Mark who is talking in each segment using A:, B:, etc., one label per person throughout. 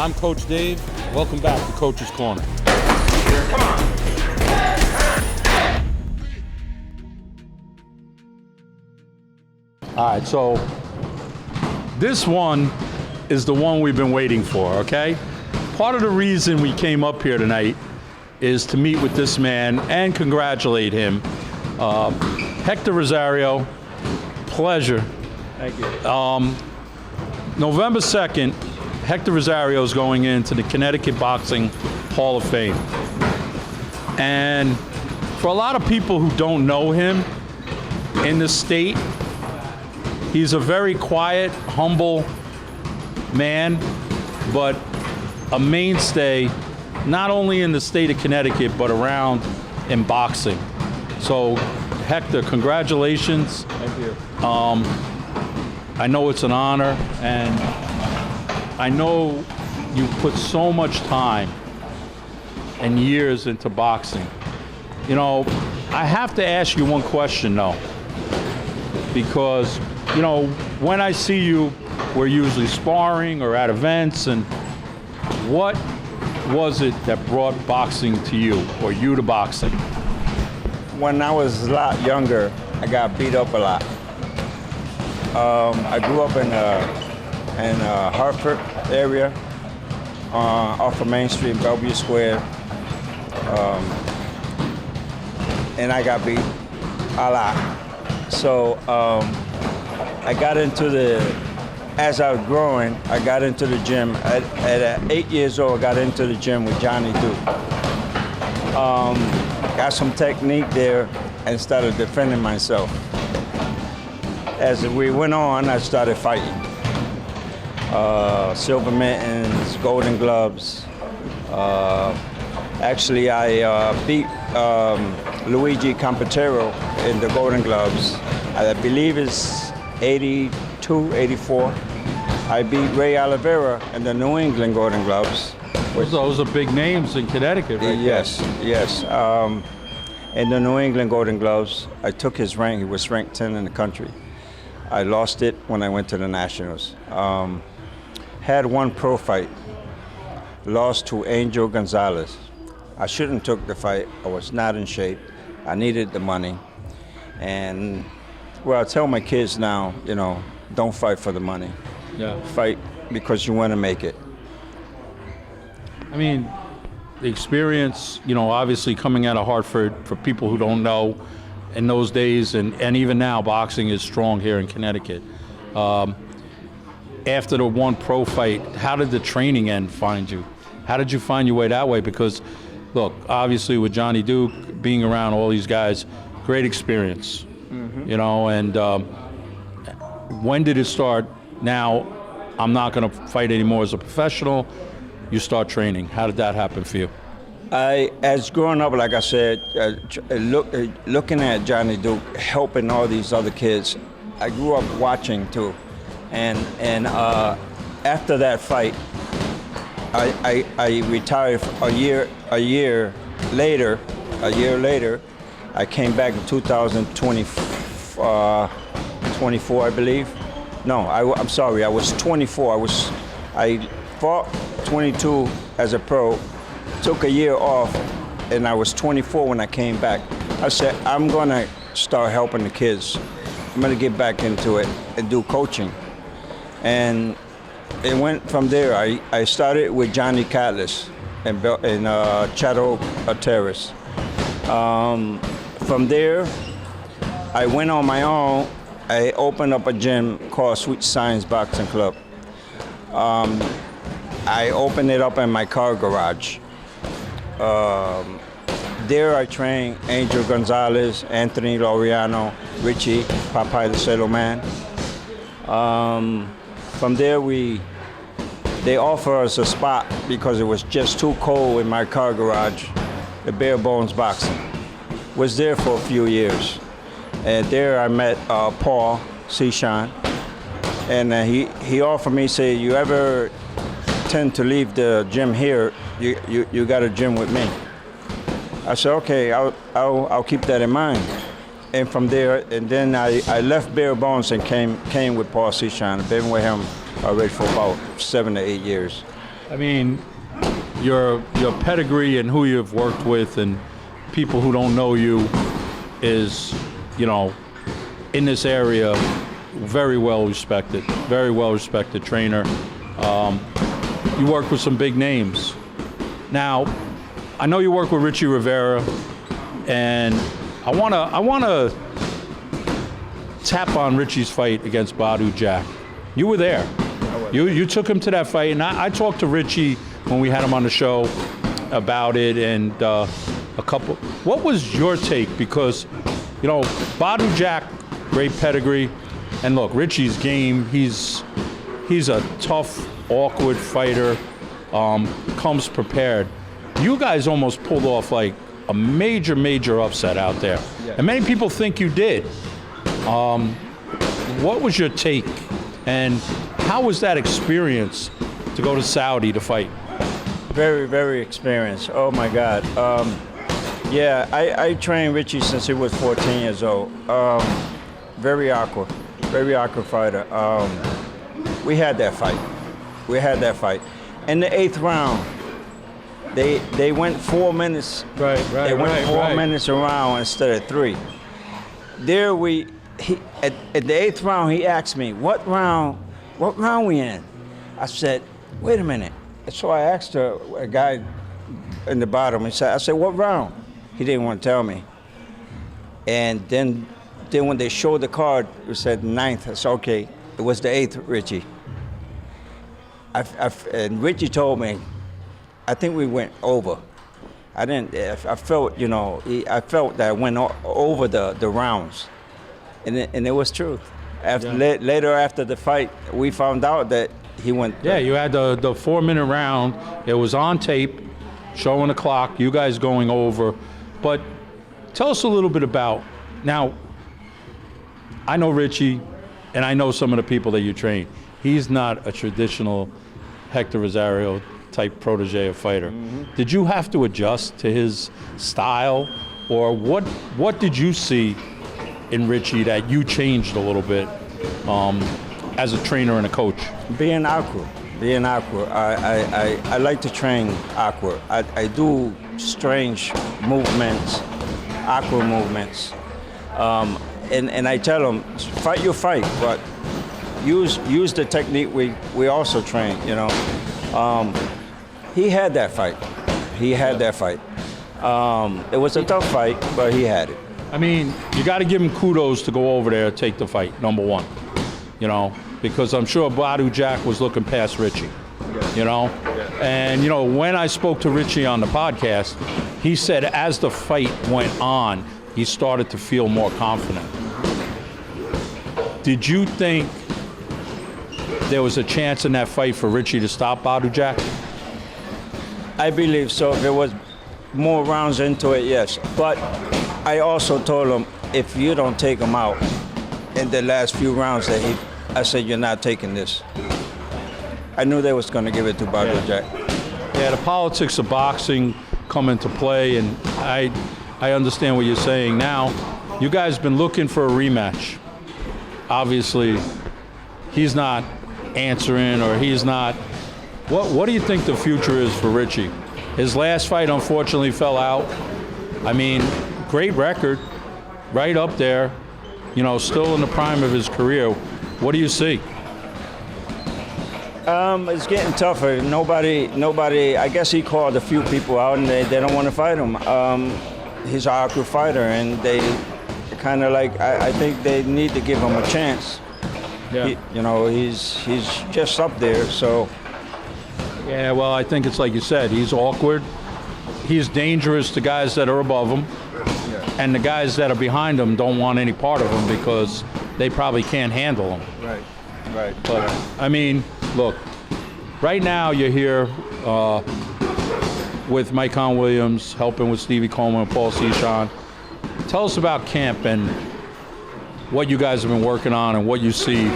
A: I'm Coach Dave. Welcome back to Coach's Corner.
B: Come on.
A: All right, so this one is the one we've been waiting for, okay? Part of the reason we came up here tonight is to meet with this man and congratulate him. Hector Rosario, pleasure.
C: Thank you.
A: November 2nd, Hector Rosario is going into the Connecticut Boxing Hall of Fame. And for a lot of people who don't know him in the state, he's a very quiet, humble man, but a mainstay not only in the state of Connecticut, but around in boxing. So, Hector, congratulations.
C: Thank you.
A: I know it's an honor, and I know you put so much time and years into boxing. You know, I have to ask you one question, though, because, you know, when I see you, we're usually sparring or at events, and what was it that brought boxing to you, or you to boxing?
C: When I was a lot younger, I got beat up a lot. I grew up in Hartford area, off of Main Street, Bellevue Square, and I got beat a lot. So I got into as I was growing, I got into the gym. At 8 years old, I got into the gym with Johnny Duke. Got some technique there and started defending myself. As we went on, I started fighting. Silver mittens, golden gloves. Actually, I beat Luigi Campotero in the golden gloves. I believe it's 82, 84. I beat Ray Oliveira in the New England golden gloves.
A: Those are big names in Connecticut, right?
C: Yes, yes. In the New England golden gloves, I took his rank. He was ranked 10 in the country. I lost it when I went to the Nationals. Had one pro fight, lost to Angel Gonzalez. I shouldn't took the fight. I was not in shape. I needed the money. And, well, I tell my kids now, you know, don't fight for the money.
A: Yeah.
C: Fight because you want to make it.
A: I mean, the experience, you know, obviously coming out of Hartford, for people who don't know, in those days, and even now, boxing is strong here in Connecticut. After the one pro fight, how did the training end find you? How did you find your way that way? Because, look, obviously with Johnny Duke, being around all these guys, great experience, you know, and when did it start? Now, I'm not going to fight anymore as a professional. You start training. How did that happen for you?
C: As growing up, like I said, looking at Johnny Duke, helping all these other kids, I grew up watching too. And after that fight, I retired a year later. I came back in 2024, I believe. No, I'm sorry, I was 24. I fought 22 as a pro, took a year off, and I was 24 when I came back. I said, I'm gonna start helping the kids. I'm gonna get back into it and do coaching. And it went from there. I started with Johnny Catless in Chateau Terrace. From there, I went on my own. I opened up a gym called Sweet Science Boxing Club. I opened it up in my car garage. There I trained Angel Gonzalez, Anthony Laureano, Richie, Popeye the Sailor Man. From there, they offered us a spot because it was just too cold in my car garage, the Bare Bones Boxing. Was there for a few years. And there I met Paul Seshan, and he offered me, say, you ever tend to leave the gym here, you got a gym with me. I said, okay, I'll keep that in mind. And from there, and then I left Bare Bones and came with Paul Seshan. I've been with him already for about 7 to 8 years.
A: I mean, your pedigree and who you've worked with and people who don't know you is, in this area, very well respected trainer. You work with some big names. Now, I know you work with Richie Rivera, and I wanna tap on Richie's fight against Badu Jack. You were there. You took him to that fight, and I talked to Richie when we had him on the show about it, and what was your take? Because, Badu Jack, great pedigree, and look, Richie's game, he's a tough, awkward fighter, comes prepared. You guys almost pulled off like a major upset out there. Yeah. And many people think you did. What was your take? And how was that experience to go to Saudi to fight?
C: Very experienced. Oh my God. I trained Richie since he was 14 years old. Very awkward fighter. We had that fight. In the 8th round, they went 4 minutes. They went 4 minutes around instead of 3. There at the 8th round, he asked me, what round we in? I said, wait a minute. So I asked a guy in the bottom, I said, what round? He didn't want to tell me. And then when they showed the card, it said 9th. I said, okay, it was the 8th, Richie. And Richie told me, I think we went over. I felt that I went over the rounds. And it was truth. Later after the fight, we found out that he went.
A: Yeah, you had the 4-minute round. It was on tape, showing the clock, you guys going over. But tell us a little bit about, now, I know Richie, and I know some of the people that you train. He's not a traditional Hector Rosario type protege of fighter. Mm-hmm. Did you have to adjust to his style, or what did you see in Richie that you changed a little bit as a trainer and a coach?
C: Being awkward. I like to train awkward. I do strange movements, awkward movements. And I tell them, fight your fight, but use the technique we also train, He had that fight. It was a tough fight, but he had it.
A: I mean, you got to give him kudos to go over there and take the fight, number one. Because I'm sure Badu Jack was looking past Richie. Yeah. And when I spoke to Richie on the podcast, he said as the fight went on, he started to feel more confident. Did you think there was a chance in that fight for Richie to stop Badu Jack?
C: I believe so. There was more rounds into it, yes. But I also told him, if you don't take him out in the last few rounds, I said, you're not taking this. I knew they was going to give it to Badu Jack.
A: Yeah, the politics of boxing come into play, and I understand what you're saying. Now, you guys been looking for a rematch. Obviously, he's not answering, or he's not. What do you think the future is for Richie? His last fight, unfortunately, fell out. I mean, great record, right up there, still in the prime of his career. What do you see?
C: It's getting tougher. Nobody, I guess he called a few people out, and they don't want to fight him. He's an awkward fighter, and they kind of like, I think they need to give him a chance. Yeah. He's just up there, so.
A: Yeah, well, I think it's like you said, he's awkward. He's dangerous to guys that are above him. Yeah. And the guys that are behind him don't want any part of him because they probably can't handle him.
C: Right.
A: But, I mean, look, right now you're here with Mike Con Williams, helping with Stevie Coleman and Paul Cechon. Tell us about camp and what you guys have been working on and what you see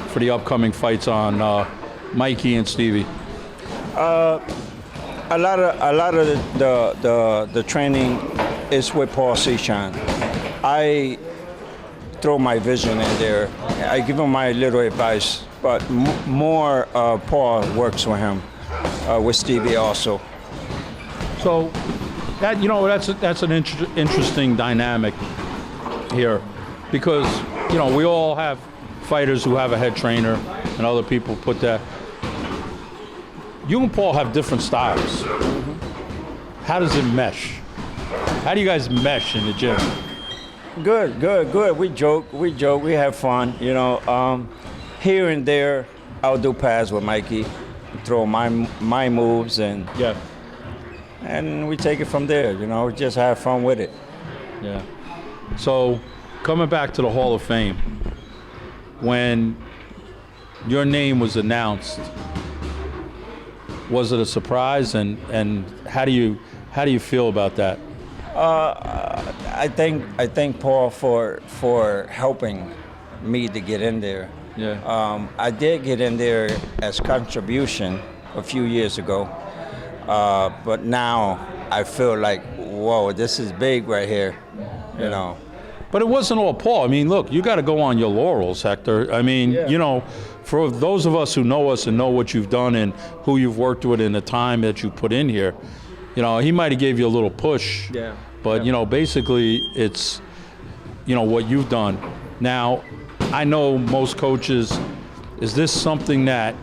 A: for the upcoming fights on Mikey and Stevie.
C: A lot of the training is with Paul Cechon. I throw my vision in there. I give him my little advice, but more Paul works with him. with Stevie also.
A: So, that that's an interesting dynamic here, because we all have fighters who have a head trainer, and other people put that. You and Paul have different styles. How does it mesh? How do you guys mesh in the gym?
C: Good. We joke, we have fun. Here and there, I'll do pads with Mikey, throw my moves, and we take it from there. Just have fun with it.
A: Yeah. So, coming back to the Hall of Fame, when your name was announced, was it a surprise, and how do you feel about that?
C: I thank Paul for helping me to get in there.
A: Yeah.
C: I did get in there as contribution a few years ago, but now I feel like, whoa, this is big right here.
A: But it wasn't all Paul. I mean, look, you got to go on your laurels, Hector. I mean, for those of us who know us and know what you've done and who you've worked with in the time that you put in here, he might have gave you a little push.
C: Yeah.
A: But, basically it's, what you've done. Now, I know most coaches, is this something that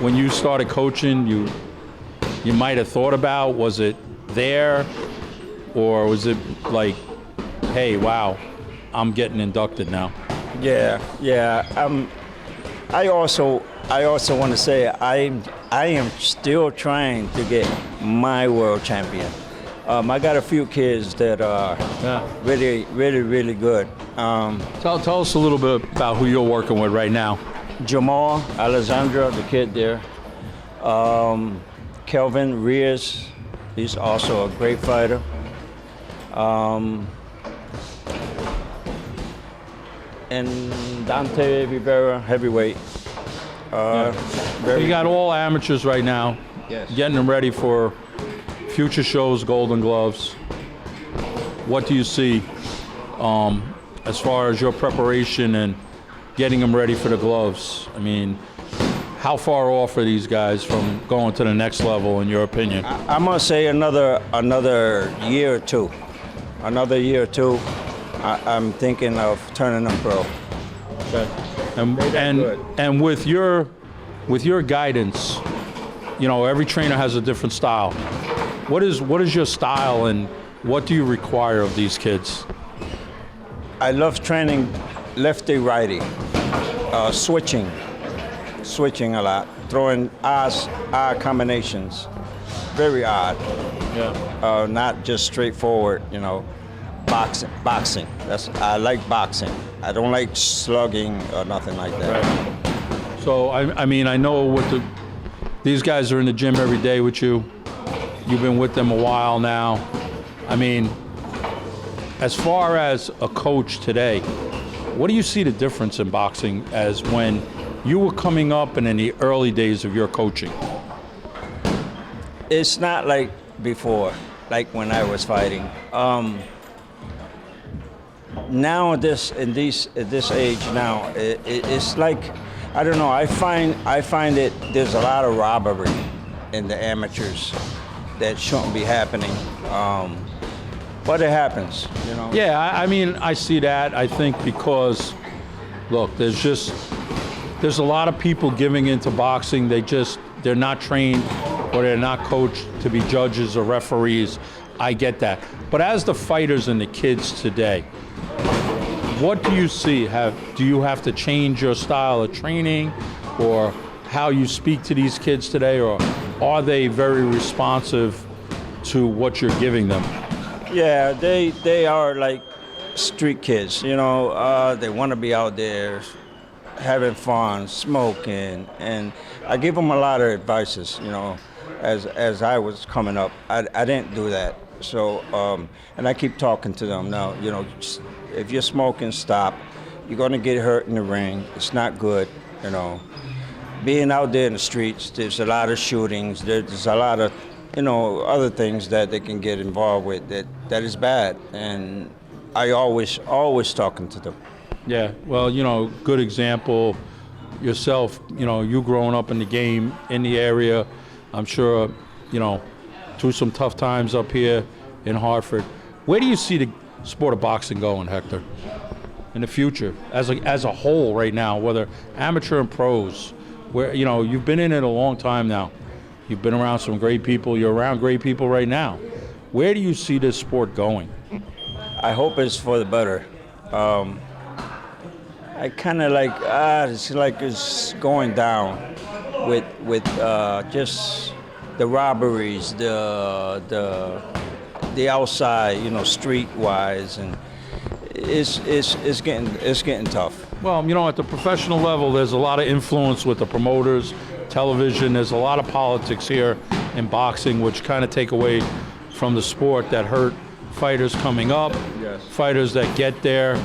A: when you started coaching, you might have thought about? Was it there? Or was it like, hey, wow, I'm getting inducted now?
C: Yeah. I also want to say I am still trying to get my world champion. I got a few kids that are really good.
A: Tell us a little bit about who you're working with right now.
C: Jamal, Alexandra, the kid there. Kelvin Reyes, he's also a great fighter. And Dante Rivera, heavyweight.
A: You got all amateurs right now.
C: Yes.
A: Getting them ready for future shows, Golden Gloves. What do you see as far as your preparation and getting them ready for the gloves? I mean, how far off are these guys from going to the next level, in your opinion?
C: I'm gonna say another year or two. Another year or two. I'm thinking of turning them pro.
A: Okay. And with your guidance, every trainer has a different style. What is your style, and what do you require of these kids?
C: I love training lefty righty, switching a lot, throwing odd combinations, very odd.
A: Yeah.
C: Not just straightforward, boxing. I like boxing. I don't like slugging or nothing like that.
A: Right. So I mean, I know these guys are in the gym every day with you. You've been with them a while now. I mean, as far as a coach today, what do you see the difference in boxing as when you were coming up and in the early days of your coaching?
C: It's not like before, like when I was fighting. Now at this age now, it's like, I don't know. I find it there's a lot of robbery in the amateurs that shouldn't be happening, but it happens.
A: Yeah, I mean, I see that. I think because, look, there's a lot of people giving into boxing. They're not trained or they're not coached to be judges or referees. I get that. But as the fighters and the kids today, what do you see? Do you have to change your style of training or how you speak to these kids today, or are they very responsive to what you're giving them?
C: Yeah, they are like street kids, they want to be out there having fun, smoking, and I give them a lot of advices, as I was coming up. I didn't do that. So, and I keep talking to them now, if you're smoking, stop. You're going to get hurt in the ring. It's not good, Being out there in the streets, there's a lot of shootings. There's a lot of, other things that they can get involved with that is bad. And I always talking to them.
A: Yeah, well, good example yourself, you growing up in the game, in the area, I'm sure, through some tough times up here in Hartford. Where do you see the sport of boxing going, Hector, in the future, as a whole right now, whether amateur and pros? Where, you've been in it a long time now. You've been around some great people. You're around great people right now. Where do you see this sport going?
C: I hope it's for the better. I kind of it's going down with just the robberies, the outside, street-wise, and it's getting tough.
A: Well, at the professional level, there's a lot of influence with the promoters, television. There's a lot of politics here in boxing, which kind of take away from the sport, that hurt fighters coming up,
C: Yes.
A: fighters that get there.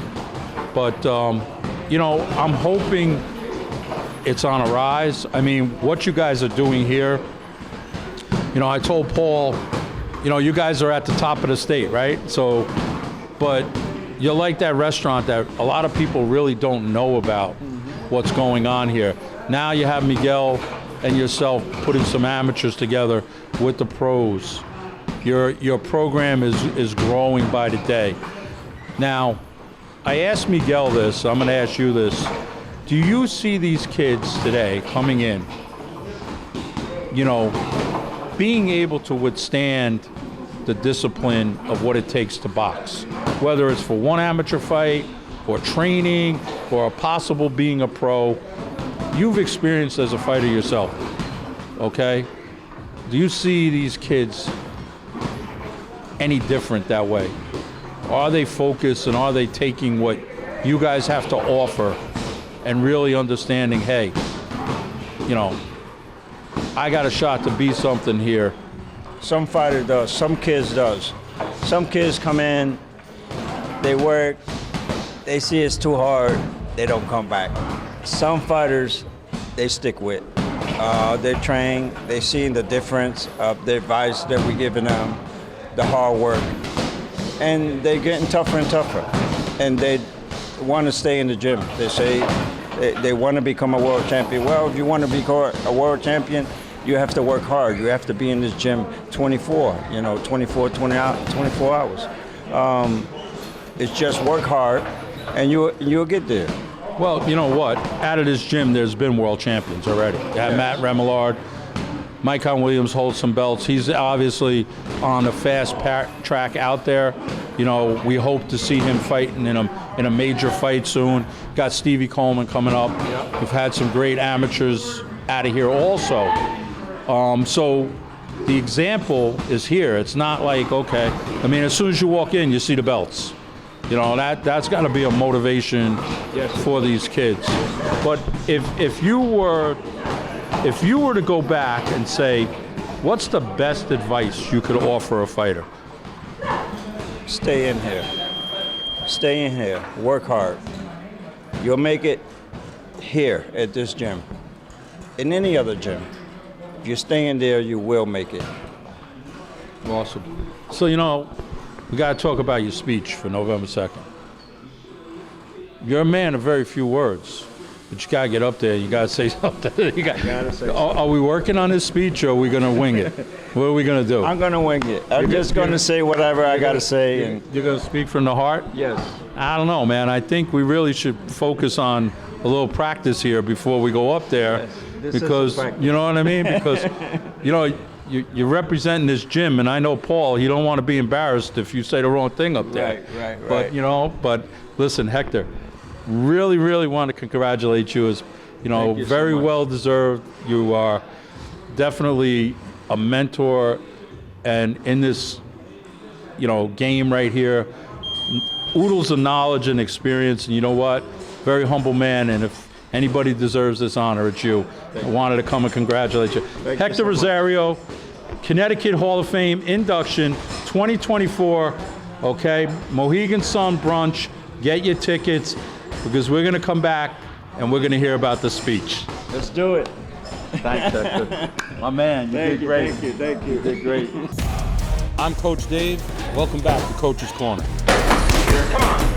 A: But, I'm hoping it's on a rise. I mean, what you guys are doing here, I told Paul, you guys are at the top of the state, right? So, but you're like that restaurant that a lot of people really don't know about what's going on here. Now you have Miguel and yourself putting some amateurs together with the pros. Your program is growing by the day. Now, I asked Miguel this, I'm going to ask you this. Do you see these kids today coming in, being able to withstand the discipline of what it takes to box? Whether it's for one amateur fight, or training, or possible being a pro. You've experienced as a fighter yourself, okay? Do you see these kids any different that way? Are they focused, and are they taking what you guys have to offer and really understanding, hey, I got a shot to be something here?
C: Some fighter does, some kids does. Some kids come in, they work, they see it's too hard, they don't come back. Some fighters, they stick with. They train, they see the difference of the advice that we're giving them, the hard work, and they're getting tougher and tougher. And they want to stay in the gym. They say they want to become a world champion. Well, if you want to become a world champion, you have to work hard. You have to be in this gym 24 hours. It's just work hard, and you'll get there.
A: Well, you know what? Out of this gym, there's been world champions already. You have Matt Remillard. Micon Williams holds some belts. He's obviously on a fast track out there. We hope to see him fighting in a major fight soon. Got Stevie Coleman coming up. Yep. We've had some great amateurs out of here also. So the example is here. It's not like, okay, as soon as you walk in, you see the belts. That's got to be a motivation for these kids. But if you were to go back and say, what's the best advice you could offer a fighter?
C: Stay in here. Stay in here. Work hard. You'll make it here at this gym. In any other gym. If you stay in there, you will make it.
A: Awesome. So, we got to talk about your speech for November 2nd. You're a man of very few words, but you got to get up there. You got to say something. Are we working on this speech, or are we going to wing it? What are we going to do?
C: I'm going to wing it. I'm just going to say whatever I got to say.
A: And you're going to speak from the heart?
C: Yes.
A: I don't know, man. I think we really should focus on a little practice here before we go up there.
C: Yes.
A: Because, you know what I mean? Because, you're representing this gym, and I know Paul, you don't want to be embarrassed if you say the wrong thing up there.
C: Right.
A: But listen, Hector, really, really want to congratulate you. As
C: Thank you
A: very
C: so much.
A: well deserved. You are definitely a mentor, and in this, game right here, oodles of knowledge and experience. And you know what? Very humble man, and if anybody deserves this honor, it's you. I wanted to come and congratulate you. Hector Rosario, Connecticut Hall of Fame induction 2024. Okay, Mohegan Sun brunch. Get your tickets, because we're going to come back and we're going to hear about the speech.
C: Let's do it.
A: Thanks, Hector. My man, you did great.
C: Thank you.
A: You did great. I'm Coach Dave. Welcome back to Coach's Corner.
B: Come on.